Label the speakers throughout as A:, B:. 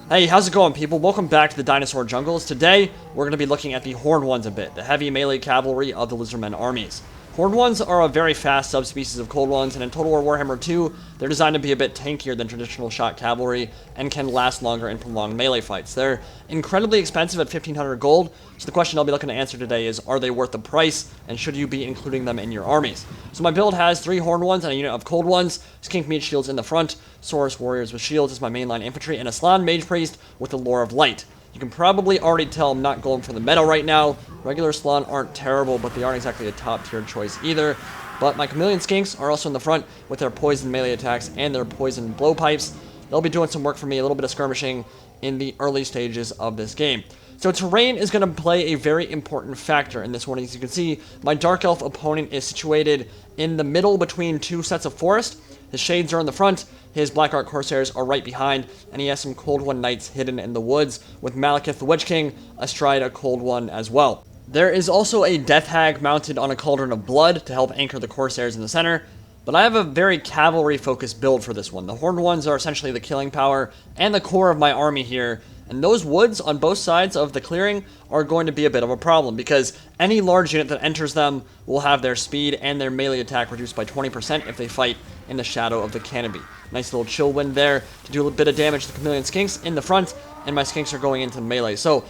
A: Hey, how's it going, people? Welcome back to the Dinosaur Jungles. Today, we're going to be looking at the Horned Ones a bit, the heavy melee cavalry of the Lizardmen armies. Horned Ones are a very fast subspecies of Cold Ones, and in Total War Warhammer 2, they're designed to be a bit tankier than traditional shot cavalry and can last longer in prolonged melee fights. They're incredibly expensive at 1,500 gold, so the question I'll be looking to answer today is, are they worth the price, and should you be including them in your armies? So my build has 3 Horned Ones and a unit of Cold Ones, Skink Meat Shields in the front, Saurus Warriors with Shields is my mainline infantry, and a Slann Mage Priest with the Lore of Light. You can probably already tell I'm not going for the meta right now. Regular Slann aren't terrible, but they aren't exactly a top-tier choice either. But my Chameleon Skinks are also in the front with their poison melee attacks and their poison blowpipes. They'll be doing some work for me, a little bit of skirmishing in the early stages of this game. So terrain is going to play a very important factor in this one. As you can see, my Dark Elf opponent is situated in the middle between 2 sets of forest. His Shades are in the front, his Black Art Corsairs are right behind, and he has some Cold One Knights hidden in the woods, with Malekith the Witch King astride a Cold One as well. There is also a Death Hag mounted on a Cauldron of Blood to help anchor the Corsairs in the center, but I have a very cavalry-focused build for this one. The Horned Ones are essentially the killing power and the core of my army here, and those woods on both sides of the clearing are going to be a bit of a problem because any large unit that enters them will have their speed and their melee attack reduced by 20% if they fight in the shadow of the canopy. Nice little chill wind there to do a bit of damage to the Chameleon Skinks in the front, and my Skinks are going into melee. So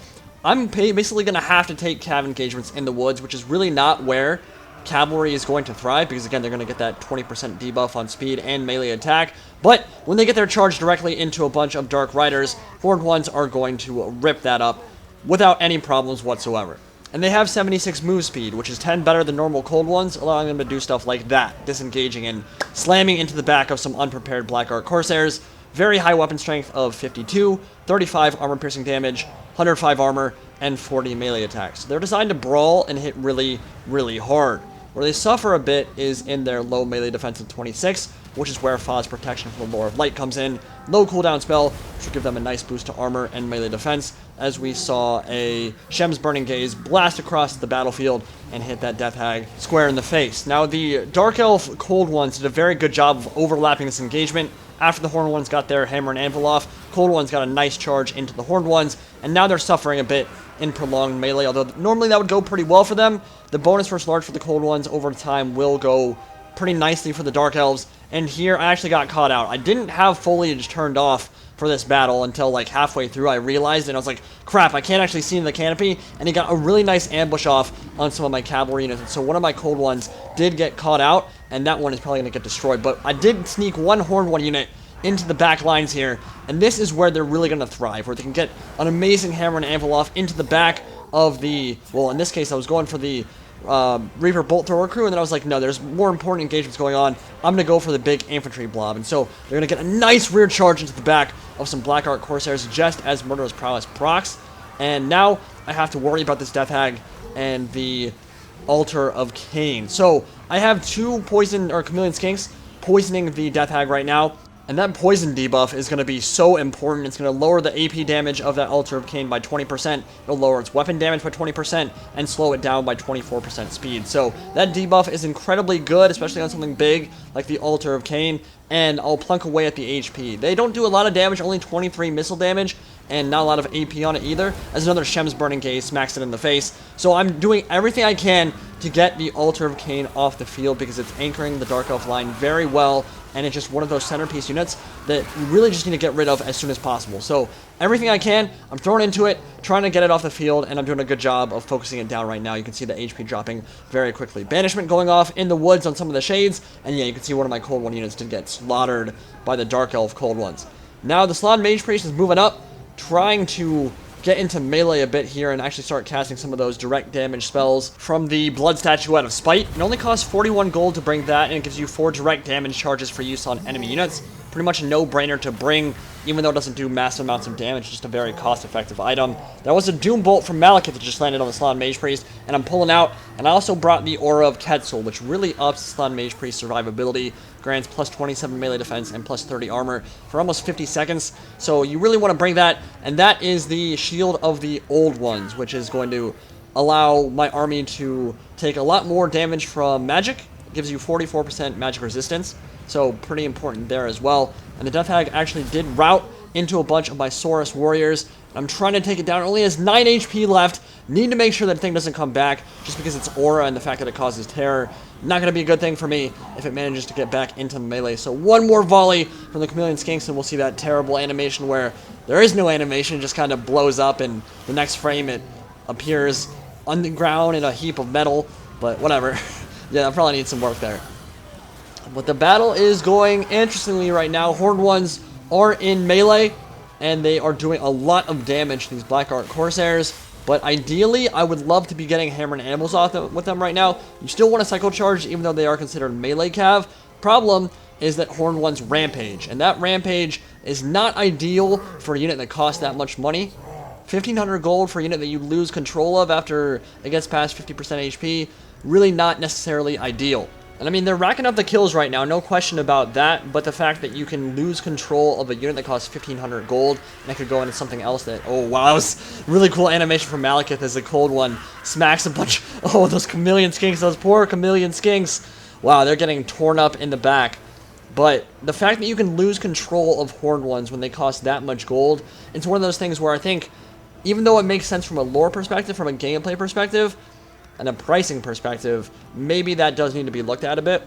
A: I'm basically going to have to take cav engagements in the woods, which is really not where cavalry is going to thrive, because again, they're going to get that 20% debuff on speed and melee attack. But when they get their charge directly into a bunch of Dark Riders, Horned Ones are going to rip that up without any problems whatsoever. And they have 76 move speed, which is 10 better than normal Cold Ones, allowing them to do stuff like that, disengaging and slamming into the back of some unprepared Black Art Corsairs. Very high weapon strength of 52, 35 armor piercing damage, 105 armor, and 40 melee attacks. They're designed to brawl and hit really, really hard. Where they suffer a bit is in their low melee defense of 26, which is where Faw's Protection from the Lore of Light comes in. Low cooldown spell, which will give them a nice boost to armor and melee defense, as we saw a Shem's Burning Gaze blast across the battlefield and hit that Death Hag square in the face. Now, the Dark Elf Cold Ones did a very good job of overlapping this engagement. After the Horned Ones got their hammer and anvil off, Cold Ones got a nice charge into the Horned Ones, and now they're suffering a bit in prolonged melee, although normally that would go pretty well for them. The bonus versus large for the Cold Ones over time will go pretty nicely for the Dark Elves, and here I actually got caught out. I didn't have foliage turned off for this battle until like halfway through. I realized, and I was like, crap, I can't actually see in the canopy, and he got a really nice ambush off on some of my cavalry units, and so one of my Cold Ones did get caught out, and that one is probably going to get destroyed, but I did sneak one Horned One unit into the back lines here, and this is where they're really going to thrive, where they can get an amazing hammer and anvil off into the back of the, well, in this case, I was going for the Reaper Bolt Thrower crew, and then I was like, no, there's more important engagements going on. I'm going to go for the big infantry blob, and so they're going to get a nice rear charge into the back of some Black Art Corsairs just as Murderous Prowess procs, and now I have to worry about this Death Hag and the Altar of Cain. So I have 2 poison or Chameleon Skinks poisoning the Death Hag right now. And that poison debuff is going to be so important. It's going to lower the AP damage of that Altar of Cain by 20%. It'll lower its weapon damage by 20% and slow it down by 24% speed. So that debuff is incredibly good, especially on something big like the Altar of Cain. And I'll plunk away at the HP. They don't do a lot of damage, only 23 missile damage, and not a lot of AP on it either, as another Shem's Burning Gaze smacks it in the face. So I'm doing everything I can to get the Altar of Cain off the field because it's anchoring the Dark Elf line very well, and it's just one of those centerpiece units that you really just need to get rid of as soon as possible. So everything I can, I'm throwing into it, trying to get it off the field, and I'm doing a good job of focusing it down right now. You can see the HP dropping very quickly. Banishment going off in the woods on some of the Shades, and yeah, you can see one of my Cold One units did get slaughtered by the Dark Elf Cold Ones. Now the Slann Mage Priest is moving up, trying to get into melee a bit here and actually start casting some of those direct damage spells from the Blood Statue out of Spite. It only costs 41 gold to bring that, and it gives you 4 direct damage charges for use on enemy units. Pretty much a no-brainer to bring, even though it doesn't do massive amounts of damage, just a very cost-effective item. There was a Doom Bolt from Malekith that just landed on the Slann Mage Priest, and I'm pulling out, and I also brought the Aura of Quetzal, which really ups the Slann Mage Priest survivability, grants plus 27 melee defense and plus 30 armor for almost 50 seconds, so you really want to bring that, and that is the Shield of the Old Ones, which is going to allow my army to take a lot more damage from magic. It gives you 44% magic resistance, so pretty important there as well. And the Death Hag actually did rout into a bunch of my Saurus warriors. I'm trying to take it down. It only has 9 HP left. Need to make sure that thing doesn't come back just because it's aura and the fact that it causes terror. Not going to be a good thing for me if it manages to get back into melee. So one more volley from the Chameleon Skinks and we'll see that terrible animation where there is no animation. It just kind of blows up and the next frame it appears on the ground in a heap of metal. But whatever. Yeah, I probably need some work there. But the battle is going interestingly right now. Horned ones are in melee, and they are doing a lot of damage to these Black Art Corsairs. But ideally, I would love to be getting Hammer and Animals off with them right now. You still want to Cycle Charge, even though they are considered melee cav. Problem is that Horned ones rampage, and that rampage is not ideal for a unit that costs that much money. 1,500 gold for a unit that you lose control of after it gets past 50% HP, really not necessarily ideal. And I mean, they're racking up the kills right now, no question about that, but the fact that you can lose control of a unit that costs 1,500 gold, and it could go into something else that, oh wow, that was really cool animation from Malekith as the cold one smacks a bunch, oh, those Chameleon Skinks, those poor Chameleon Skinks. Wow, they're getting torn up in the back. But the fact that you can lose control of Horned ones when they cost that much gold, it's one of those things where I think, even though it makes sense from a lore perspective, from a gameplay perspective, and a pricing perspective, maybe that does need to be looked at a bit.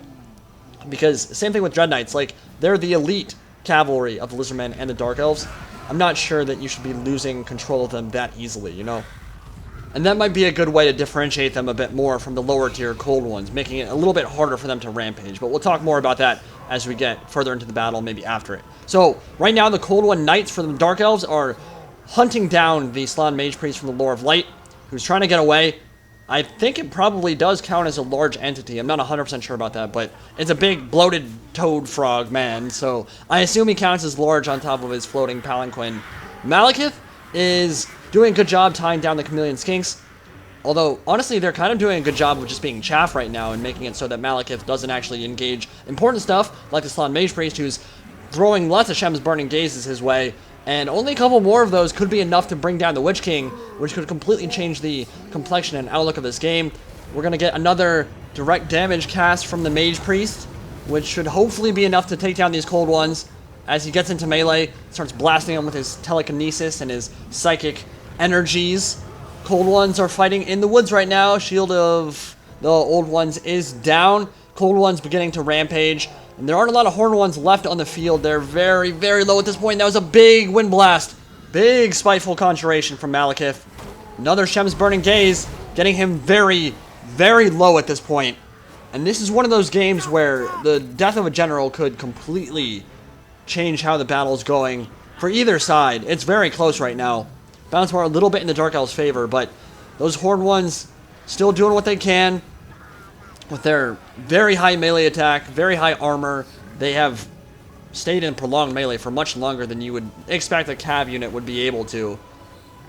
A: Because, same thing with Dreadknights, like, they're the elite cavalry of the Lizardmen and the Dark Elves. I'm not sure that you should be losing control of them that easily, you know? And that might be a good way to differentiate them a bit more from the lower tier cold ones, making it a little bit harder for them to rampage. But we'll talk more about that as we get further into the battle, maybe after it. So, right now, the cold one knights for the Dark Elves are hunting down the Slann Mage Priest from the Lore of Light, who's trying to get away. I think it probably does count as a large entity. I'm not 100% sure about that, but it's a big, bloated toad frog man, so I assume he counts as large on top of his floating palanquin. Malekith is doing a good job tying down the Chameleon Skinks, although, honestly, they're kind of doing a good job of just being chaff right now and making it so that Malekith doesn't actually engage important stuff, like the Slann Mage Priest, who's throwing lots of Shem's Burning Gazes his way, and only a couple more of those could be enough to bring down the Witch King, which could completely change the complexion and outlook of this game. We're going to get another direct damage cast from the Mage Priest, which should hopefully be enough to take down these cold ones. As he gets into melee, starts blasting them with his telekinesis and his psychic energies. Cold ones are fighting in the woods right now. Shield of the old ones is down. Cold ones beginning to rampage. And there aren't a lot of Horned ones left on the field. They're very, very low at this point. That was a big wind blast. Big spiteful conjuration from Malekith. Another Shem's Burning Gaze, getting him very, very low at this point. And this is one of those games where the death of a general could completely change how the battle's going for either side. It's very close right now. Balance bar a little bit in the Dark Elves' favor, but those Horned ones still doing what they can. With their very high melee attack, very high armor, they have stayed in prolonged melee for much longer than you would expect a cav unit would be able to.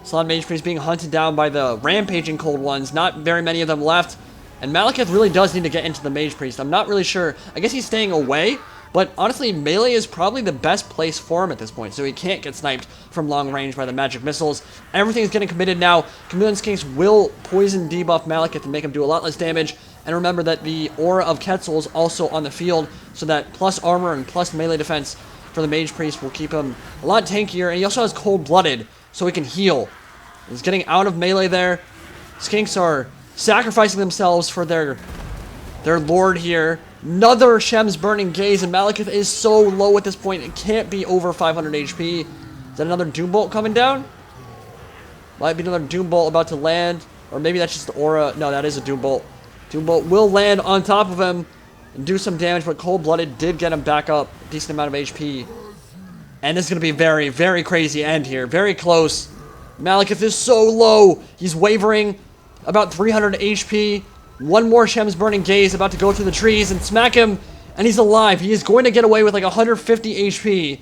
A: Slann Mage Priest being hunted down by the rampaging cold ones, not very many of them left, and Malekith really does need to get into the Mage Priest. I'm not really sure. I guess he's staying away, but honestly, melee is probably the best place for him at this point, so he can't get sniped from long range by the magic missiles. Everything's getting committed now. Chameleon Skinks will poison debuff Malekith and make him do a lot less damage. And remember that the Aura of Quetzal is also on the field, so that plus armor and plus melee defense for the Mage Priest will keep him a lot tankier. And he also has Cold-Blooded, so he can heal. He's getting out of melee there. Skinks are sacrificing themselves for their lord here. Another Shem's Burning Gaze, and Malekith is so low at this point, it can't be over 500 HP. Is that another Doom Bolt coming down? Might be another Doom Bolt about to land. Or maybe that's just the Aura. No, that is a Doom Bolt. Doom Bolt will land on top of him and do some damage, but Cold-Blooded did get him back up a decent amount of HP. And this is going to be a very, very crazy end here. Very close. Malekith is so low. He's wavering about 300 HP. One more Shem's Burning Gaze about to go through the trees and smack him, and he's alive. He is going to get away with like 150 HP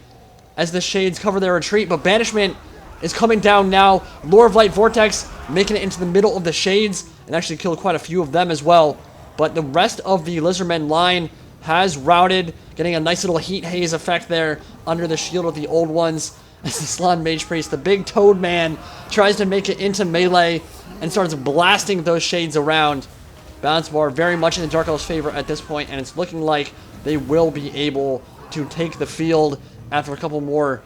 A: as the Shades cover their retreat, but Banishment is coming down now. Lore of Light Vortex making it into the middle of the Shades and actually killed quite a few of them as well. But the rest of the Lizardmen line has routed, getting a nice little heat haze effect there under the shield of the old ones. As the Slann Mage Priest, the big toad man, tries to make it into melee and starts blasting those Shades around. Balance bar very much in the Dark Elves' favor at this point, and it's looking like they will be able to take the field after a couple more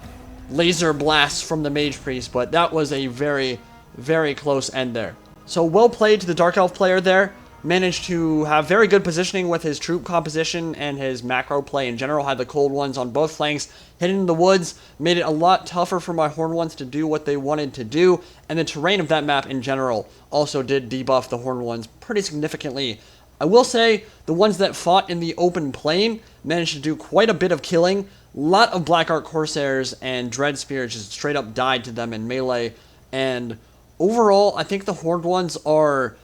A: laser blasts from the Mage Priest, but that was a very, very close end there. So well played to the Dark Elf player there. Managed to have very good positioning with his troop composition and his macro play in general. Had the cold ones on both flanks hidden in the woods. Made it a lot tougher for my horned ones to do what they wanted to do. And the terrain of that map in general also did debuff the horned ones pretty significantly. I will say the ones that fought in the open plain managed to do quite a bit of killing. A lot of Black Ark Corsairs and Dread Spears just straight up died to them in melee. And overall, I think the horned ones are...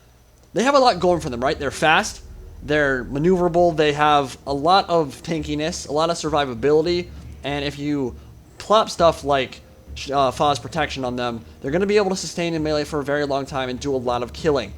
A: They have a lot going for them, right? They're fast, they're maneuverable, they have a lot of tankiness, a lot of survivability, and if you plop stuff like Faw's Protection on them, they're going to be able to sustain in melee for a very long time and do a lot of killing.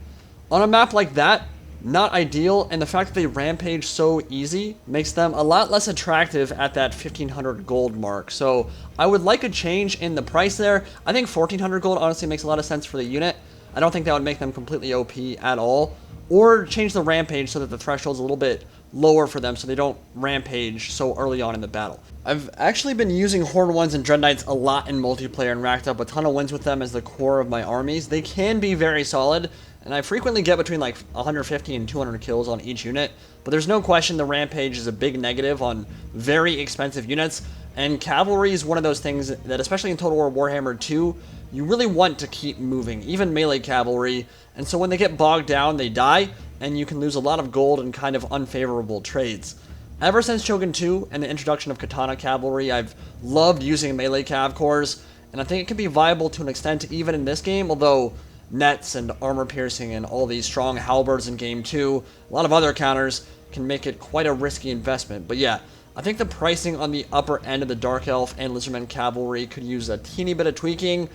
A: On a map like that, not ideal, and the fact that they rampage so easy makes them a lot less attractive at that 1,500 gold mark. So I would like a change in the price there. I think 1,400 gold honestly makes a lot of sense for the unit. I don't think that would make them completely OP at all. Or change the rampage so that the threshold's a little bit lower for them so they don't rampage so early on in the battle. I've actually been using Horned Ones and Dreadknights a lot in multiplayer and racked up a ton of wins with them as the core of my armies. They can be very solid, and I frequently get between like 150 and 200 kills on each unit, but there's no question the rampage is a big negative on very expensive units, and cavalry is one of those things that, especially in Total War Warhammer 2, you really want to keep moving, even melee cavalry, and so when they get bogged down, they die, and you can lose a lot of gold in kind of unfavorable trades. Ever since Shogun 2 and the introduction of Katana Cavalry, I've loved using melee cav cores, and I think it can be viable to an extent even in this game, although nets and armor piercing and all these strong halberds in game 2, a lot of other counters, can make it quite a risky investment. But yeah, I think the pricing on the upper end of the Dark Elf and Lizardmen Cavalry could use a teeny bit of tweaking.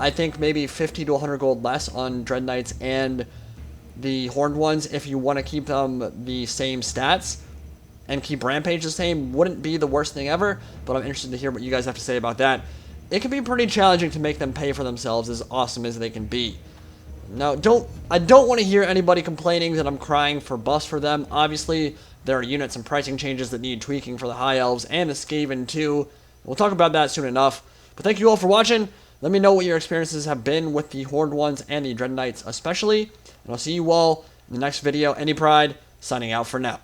A: I think maybe 50 to 100 gold less on Dreadknights and the Horned Ones if you want to keep them the same stats and keep Rampage the same wouldn't be the worst thing ever, but I'm interested to hear what you guys have to say about that. It can be pretty challenging to make them pay for themselves as awesome as they can be. Now, I don't want to hear anybody complaining that I'm crying for buffs for them. Obviously, there are units and pricing changes that need tweaking for the High Elves and the Skaven too. We'll talk about that soon enough. But thank you all for watching. Let me know what your experiences have been with the Horned Ones and the Dreadknights especially. And I'll see you all in the next video. Any Pride, signing out for now.